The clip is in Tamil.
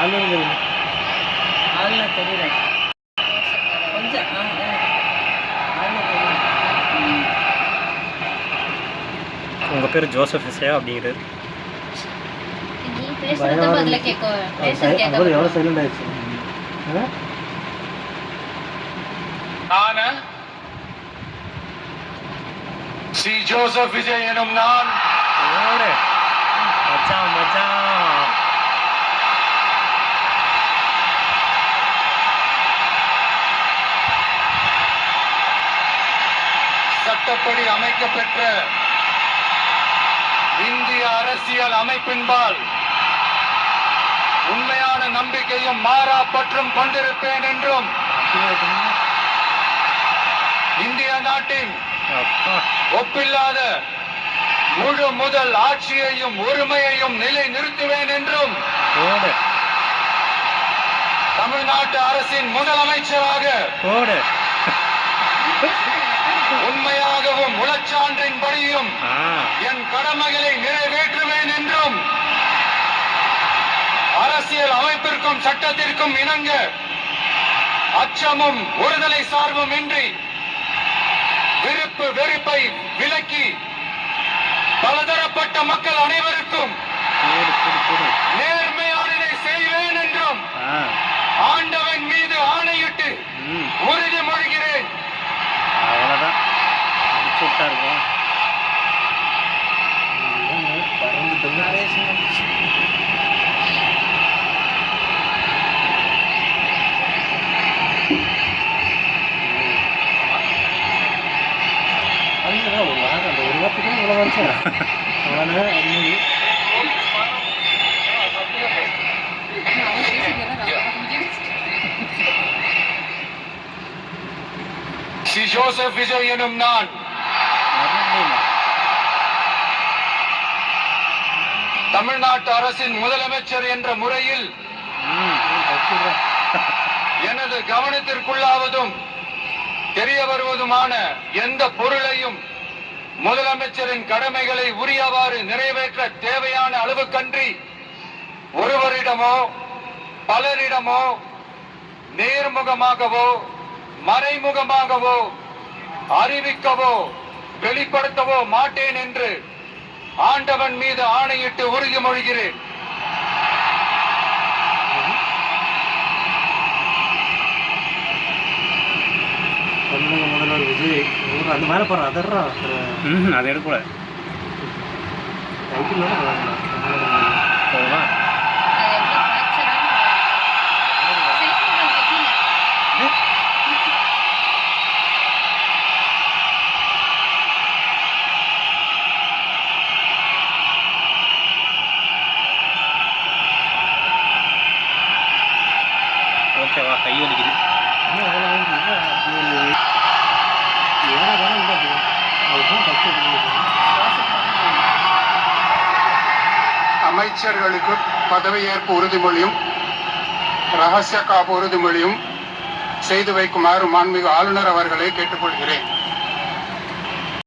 ஆளுநர் தெரியல கொஞ்சம் ஆளுநர் தெரியல. உங்கள் பேர் ஜோசப் இசையா அப்படிங்கிறது. நீ பேசுறது பதில கேட்க பேசுறது கேட்க எவ்வளவு சைலண்ட் ஆயிடுச்சு. சி ஜோசப் விஜய் எனும் நான் மச்சான் மச்சான் சட்டப்படி அமைக்கப்பெற்ற இந்திய அரசியல் அமைப்பின்பால் உண்மையான நம்பிக்கையும் மாறா பற்றும் கொண்டிருப்பேன் என்றும் இந்திய நாட்டின் ஒப்பில்லாத முழு முதல் ஆட்சியையும் உரிமையையும் நிலை நிறுத்துவேன் என்றும் தமிழ்நாட்டு அரசின் முதலமைச்சராக உண்மையாகவும் உளச்சான்றின்படியும் என் கடமைகளை நிறைவேற்றுவேன் என்றும் அரசியல் அமைப்பிற்கும் சட்டத்திற்கும் இணங்க அச்சமும் ஒருதலை சார்பும் இன்றி விருப்பு வெறுப்பை விலக்கி பலதரப்பட்ட மக்கள் அனைவருக்கும் நேர்மையானதை செய்வேன் என்றும் ஆண்டவன் மீது ஆணையிட்டு உறுதிமொழிகிறேன். அவ்வளோதான் இருக்கும். ஒரு வாரத்துக்கு இவ்வளோ வருஷம் அவ்வளோ சி ஜோசப் விஜய் எனும் நான் தமிழ்நாட்டு அரசின் முதலமைச்சர் என்ற முறையில் எனது கவனத்திற்குள்ளாவதும் தெரிய வருவதுமான எந்த பொருளையும் முதலமைச்சரின் கடமைகளை உரியவாறு நிறைவேற்ற தேவையான அளவுக்கன்றி ஒருவரிடமோ பலரிடமோ நேர்முகமாகவோ மறைமுகமாகவோ அறிவிக்கவோ வெளிப்படுத்தவோ மாட்டேன் என்று ஆண்டவன் மீது ஆணையிட்டு உறுதிமொழிகிறேன். முதல்வர் விஜய் அந்த மேலே போகிற அதர்றா அது எடுக்கல அது ஓகேவா கை வலிக்குது. அமைச்சர்களுக்கு பதவியேற்பு உறுதிமொழியும் ரகசிய காப்பு உறுதிமொழியும் செய்து வைக்குமாறு மாண்புமிகு ஆளுநர் அவர்களை கேட்டுக்கொள்கிறேன்.